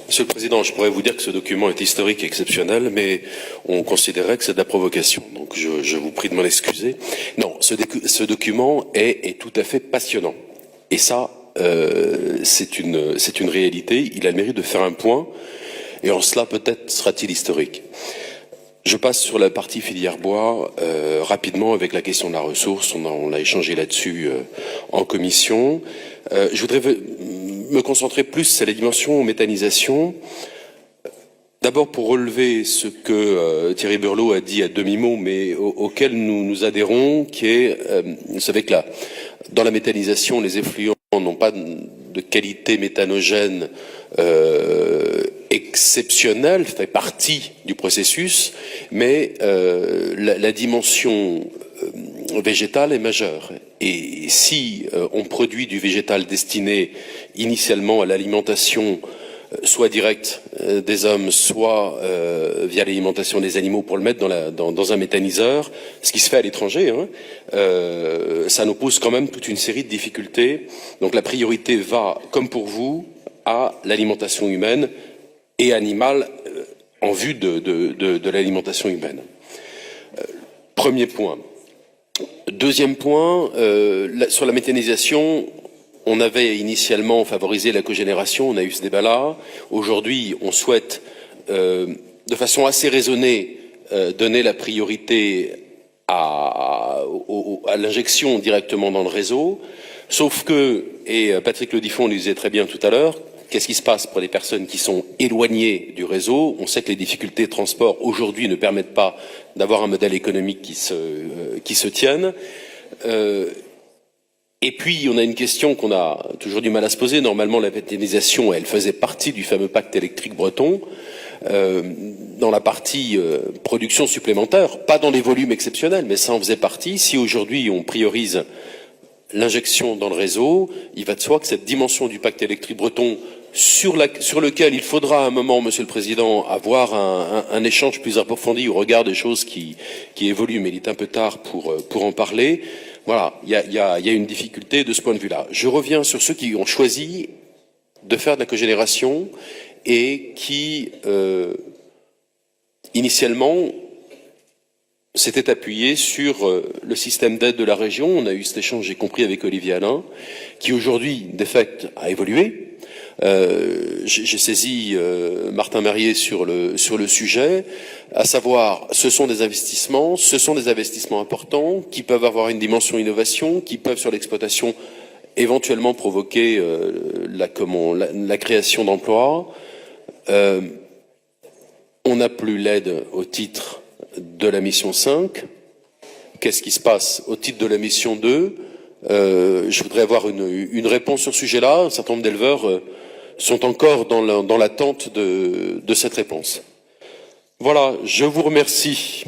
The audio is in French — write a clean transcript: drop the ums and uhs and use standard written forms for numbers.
Monsieur le Président, je pourrais vous dire que ce document est historique et exceptionnel, mais on considérait que c'est de la provocation. Donc je vous prie de m'en excuser. Non, ce document est tout à fait passionnant. Et ça, c'est une réalité. Il a le mérite de faire un point. Et en cela, peut-être sera-t-il historique. Je passe sur la partie filière bois rapidement avec la question de la ressource. On a échangé là-dessus en commission. Je voudrais me concentrer plus sur la dimension méthanisation. D'abord pour relever ce que Thierry Burlot a dit à demi-mot, mais auquel nous adhérons, qui est, vous savez que dans la méthanisation, les effluents n'ont pas de qualité méthanogène exceptionnelle, fait partie du processus, mais la dimension végétale est majeure. Et si on produit du végétal destiné initialement à l'alimentation soit directe des hommes, soit via l'alimentation des animaux pour le mettre dans un méthaniseur, ce qui se fait à l'étranger, ça nous pose quand même toute une série de difficultés. Donc la priorité va, comme pour vous, à l'alimentation humaine et animale en vue de l'alimentation humaine. Premier point. Deuxième point, sur la méthanisation, on avait initialement favorisé la cogénération, on a eu ce débat-là. Aujourd'hui, on souhaite, de façon assez raisonnée, donner la priorité à l'injection directement dans le réseau. Sauf que, et Patrick Lediffon le disait très bien tout à l'heure, qu'est-ce qui se passe pour les personnes qui sont éloignées du réseau? On sait que les difficultés de transport aujourd'hui ne permettent pas d'avoir un modèle économique qui se tienne. Et puis, on a une question qu'on a toujours du mal à se poser. Normalement, la méthanisation, elle faisait partie du fameux pacte électrique breton, dans la partie production supplémentaire, pas dans les volumes exceptionnels, mais ça en faisait partie. Si aujourd'hui, on priorise l'injection dans le réseau, il va de soi que cette dimension du pacte électrique breton, sur lequel il faudra à un moment, Monsieur le Président, avoir un échange plus approfondi au regard des choses qui évoluent, mais il est un peu tard pour en parler. Voilà, il y a une difficulté de ce point de vue-là. Je reviens sur ceux qui ont choisi de faire de la cogénération et qui, initialement, s'était appuyé sur le système d'aide de la région. On a eu cet échange, j'ai compris, avec Olivier Alain, qui aujourd'hui, de fait, a évolué. J'ai saisi Martin Marier sur le sujet, à savoir, ce sont des investissements importants qui peuvent avoir une dimension innovation, qui peuvent sur l'exploitation éventuellement provoquer la création d'emplois. On n'a plus l'aide au titre de la mission 5. Qu'est-ce qui se passe au titre de la mission 2? Je voudrais avoir une réponse sur ce sujet-là. Un certain nombre d'éleveurs sont encore dans l'attente de cette réponse. Voilà, je vous remercie.